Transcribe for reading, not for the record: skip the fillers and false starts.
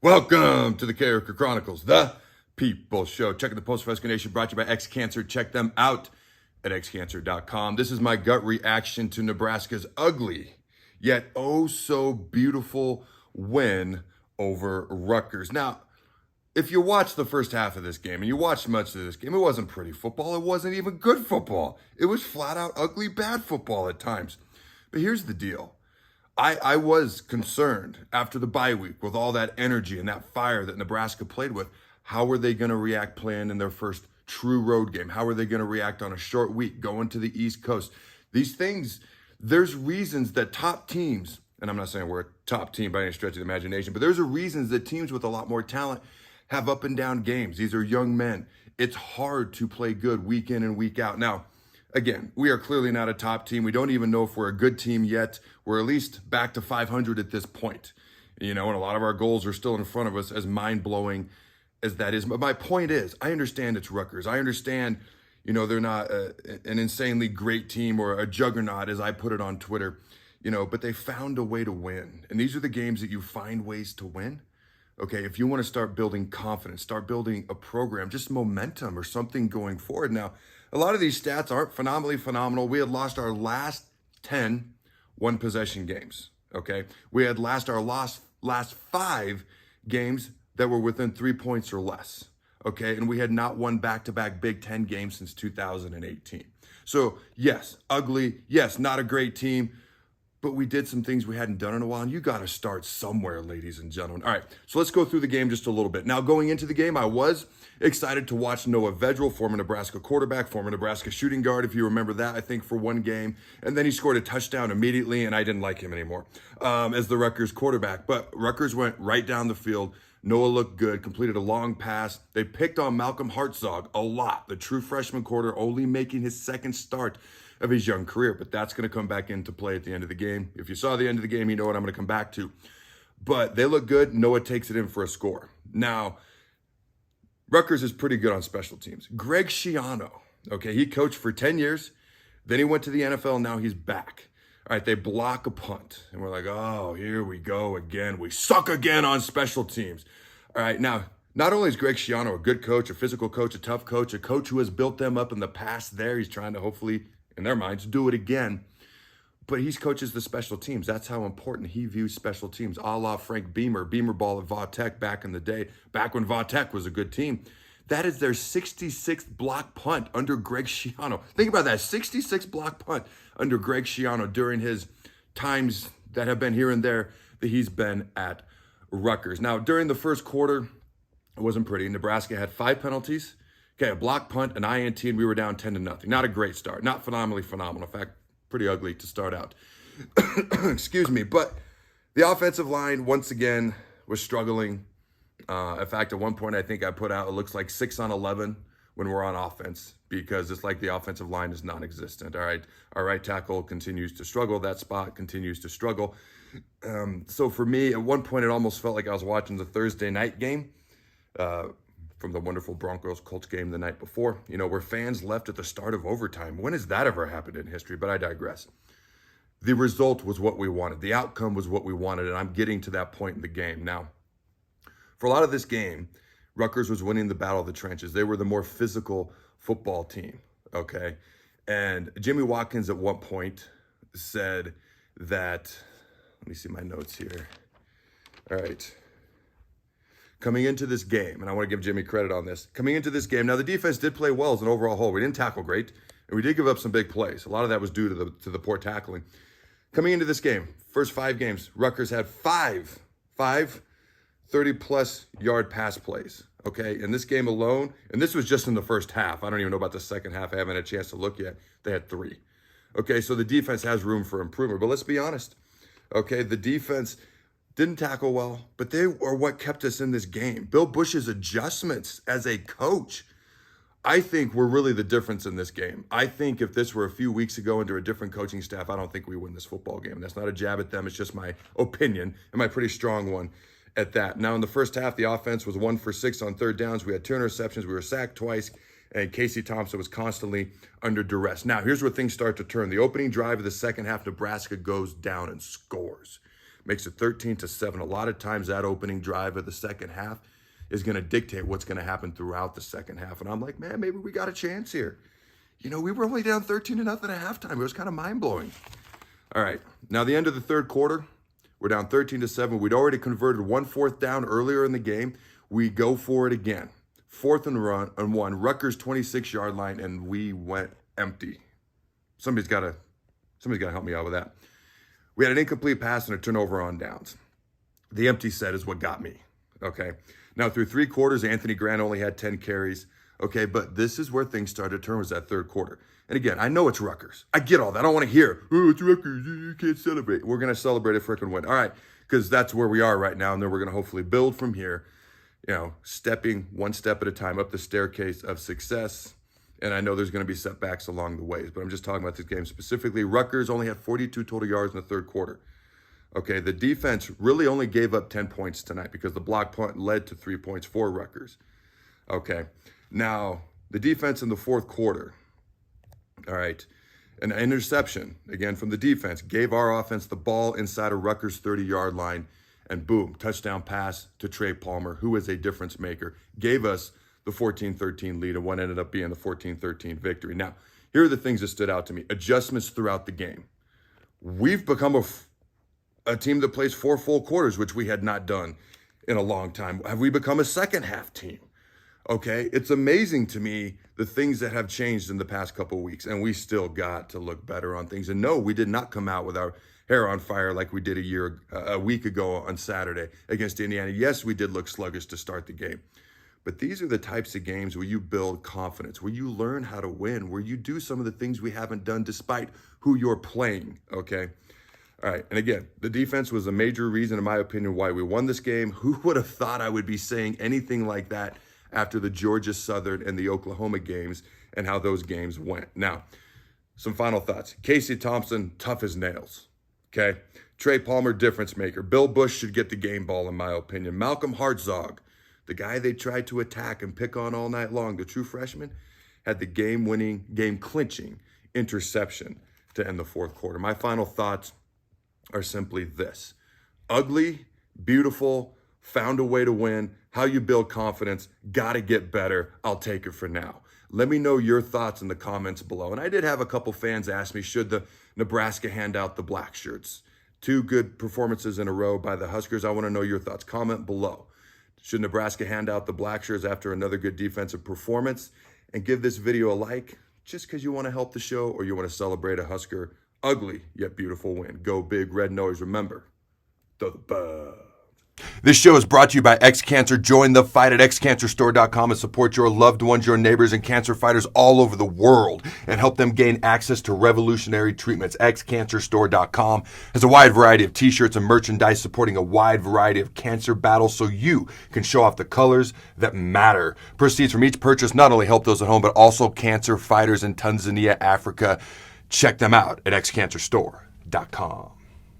Welcome to the Carriker Chronicles, the People Show. Checking the Post for Rescue Nation, brought to you by X-Cancer. Check them out at xcancer.com. This is my gut reaction to Nebraska's ugly, yet oh so beautiful win over Rutgers. Now, if you watched the first half of this game, and you watched much of this game, it wasn't pretty football. It wasn't even good football. It was flat out ugly, bad football at times. But here's the deal. I was concerned after the bye week with all that energy and that fire that Nebraska played with. How were they going to react playing in their first true road game? How are they going to react on a short week going to the East Coast? These things, there's reasons that top teams, and I'm not saying we're a top team by any stretch of the imagination, but there's a reasons that teams with a lot more talent have up and down games. These are young men. It's hard to play good week in and week out. Now, again, we are clearly not a top team. We don't even know if we're a good team yet. We're at least back to 500 at this point. You know, and a lot of our goals are still in front of us, as mind-blowing as that is. But my point is, I understand it's Rutgers. I understand, you know, they're not an insanely great team or a juggernaut, as I put it on Twitter, you know, but they found a way to win. And these are the games that you find ways to win. Okay, if you want to start building confidence, start building a program, just momentum or something going forward. Now, a lot of these stats aren't phenomenally phenomenal. We had lost our last 10 one-possession games, okay? We had lost our last 5 games that were within 3 points or less, okay? And we had not won back-to-back Big Ten games since 2018. So, yes, ugly. Yes, not a great team. But we did some things we hadn't done in a while, and you got to start somewhere, ladies and gentlemen. All right, so let's go through the game just a little bit. Now, going into the game, I was excited to watch Noah Vedral, former Nebraska quarterback, former Nebraska shooting guard, if you remember that, I think, for one game. And then he scored a touchdown immediately, and I didn't like him anymore as the Rutgers quarterback. But Rutgers went right down the field. Noah looked good, completed a long pass. They picked on Malcolm Hartzog a lot, the true freshman quarter, only making his second start of his young career, but that's going to come back into play at the end of the game. If you saw the end of the game, you know what I'm going to come back to. But they look good. Noah takes it in for a score. Now, Rutgers is pretty good on special teams. Greg Schiano, okay, he coached for 10 years. Then he went to the NFL. Now he's back. All right, they block a punt. And we're like, oh, here we go again. We suck again on special teams. All right, now, not only is Greg Schiano a good coach, a physical coach, a tough coach, a coach who has built them up in the past there. He's trying to hopefully, in their minds, do it again. But he coaches the special teams. That's how important he views special teams, a la Frank Beamer ball at Va-Tech back in the day, back when Va-Tech was a good team. That is their 66th block punt under Greg Schiano. Think about that, 66th block punt under Greg Schiano during his times that have been here and there that he's been at Rutgers. Now, during the first quarter, it wasn't pretty. Nebraska had 5 penalties. Okay, a block punt, an INT, and we were down 10-0. Not a great start. Not phenomenally phenomenal. In fact, pretty ugly to start out. Excuse me. But the offensive line, once again, was struggling. In fact, at one point, I think I put out, it looks like 6 on 11 when we're on offense, because it's like the offensive line is non-existent. All right, our right tackle continues to struggle. That spot continues to struggle. So for me, at one point, it almost felt like I was watching the Thursday night game from the wonderful Broncos-Colts game the night before, you know, where fans left at the start of overtime. When has that ever happened in history? But I digress. The result was what we wanted. The outcome was what we wanted, and I'm getting to that point in the game. Now, for a lot of this game, Rutgers was winning the battle of the trenches. They were the more physical football team, okay? And Jimmy Watkins at one point said that, let me see my notes here. All right. Coming into this game, and I want to give Jimmy credit on this, coming into this game, now the defense did play well as an overall whole. We didn't tackle great, and we did give up some big plays. A lot of that was due to the poor tackling. Coming into this game, first 5 games, Rutgers had 5 30-plus yard pass plays, okay? In this game alone, and this was just in the first half. I don't even know about the second half. I haven't had a chance to look yet. They had 3. Okay, so the defense has room for improvement. But let's be honest, okay? The defense didn't tackle well, but they are what kept us in this game. Bill Bush's adjustments as a coach, I think, were really the difference in this game. I think if this were a few weeks ago under a different coaching staff, I don't think we win this football game. That's not a jab at them. It's just my opinion, and my pretty strong one at that. Now, in the first half, the offense was 1 for 6 on third downs. We had 2 interceptions. We were sacked twice, and Casey Thompson was constantly under duress. Now, here's where things start to turn. The opening drive of the second half, Nebraska goes down and scores. makes it 13-7. A lot of times that opening drive of the second half is going to dictate what's going to happen throughout the second half. And I'm like, man, maybe we got a chance here. You know, we were only down 13-0 at halftime. It was kind of mind-blowing. All right, now the end of the third quarter, we're down 13-7. We'd already converted 1 4th down earlier in the game. We go for it again. 4th and 1, Rutgers 26-yard line, and we went empty. Somebody's got to help me out with that. We had an incomplete pass and a turnover on downs. The empty set is what got me, okay? Now, through 3 quarters, Anthony Grant only had 10 carries, okay? But this is where things started to turn, was that third quarter. And again, I know it's Rutgers. I get all that. I don't want to hear, oh, it's Rutgers, you can't celebrate. We're going to celebrate a freaking win. All right, because that's where we are right now, and then we're going to hopefully build from here, you know, stepping one step at a time up the staircase of success. And I know there's going to be setbacks along the ways, but I'm just talking about this game specifically. Rutgers only had 42 total yards in the third quarter. Okay, the defense really only gave up 10 points tonight because the block punt led to 3 points for Rutgers. Okay, now the defense in the fourth quarter, all right, an interception, again from the defense, gave our offense the ball inside of Rutgers' 30-yard line, and boom, touchdown pass to Trey Palmer, who is a difference maker, gave us the 14-13 lead and what ended up being the 14-13 victory. Now, here are the things that stood out to me. Adjustments throughout the game. We've become a team that plays 4 full quarters, which we had not done in a long time. Have we become a second half team? Okay, it's amazing to me the things that have changed in the past couple of weeks, and we still got to look better on things. And no, we did not come out with our hair on fire like we did a week ago on Saturday against Indiana. Yes, we did look sluggish to start the game. But these are the types of games where you build confidence, where you learn how to win, where you do some of the things we haven't done despite who you're playing, okay? All right, and again, the defense was a major reason, in my opinion, why we won this game. Who would have thought I would be saying anything like that after the Georgia Southern and the Oklahoma games and how those games went? Now, some final thoughts. Casey Thompson, tough as nails, okay? Trey Palmer, difference maker. Bill Bush should get the game ball, in my opinion. Malcolm Hartzog, the guy they tried to attack and pick on all night long, the true freshman, had the game-winning, game-clinching interception to end the fourth quarter. My final thoughts are simply this. Ugly, beautiful, found a way to win. How you build confidence, got to get better. I'll take it for now. Let me know your thoughts in the comments below. And I did have a couple fans ask me, should the Nebraska hand out the black shirts? 2 good performances in a row by the Huskers. I want to know your thoughts. Comment below. Should Nebraska hand out the black shirts after another good defensive performance? And give this video a like just because you want to help the show or you want to celebrate a Husker ugly yet beautiful win. Go big, red nose. Remember, throw the bug. This show is brought to you by X-Cancer. Join the fight at xcancerstore.com and support your loved ones, your neighbors, and cancer fighters all over the world and help them gain access to revolutionary treatments. xcancerstore.com has a wide variety of t-shirts and merchandise supporting a wide variety of cancer battles so you can show off the colors that matter. Proceeds from each purchase not only help those at home, but also cancer fighters in Tanzania, Africa. Check them out at xcancerstore.com.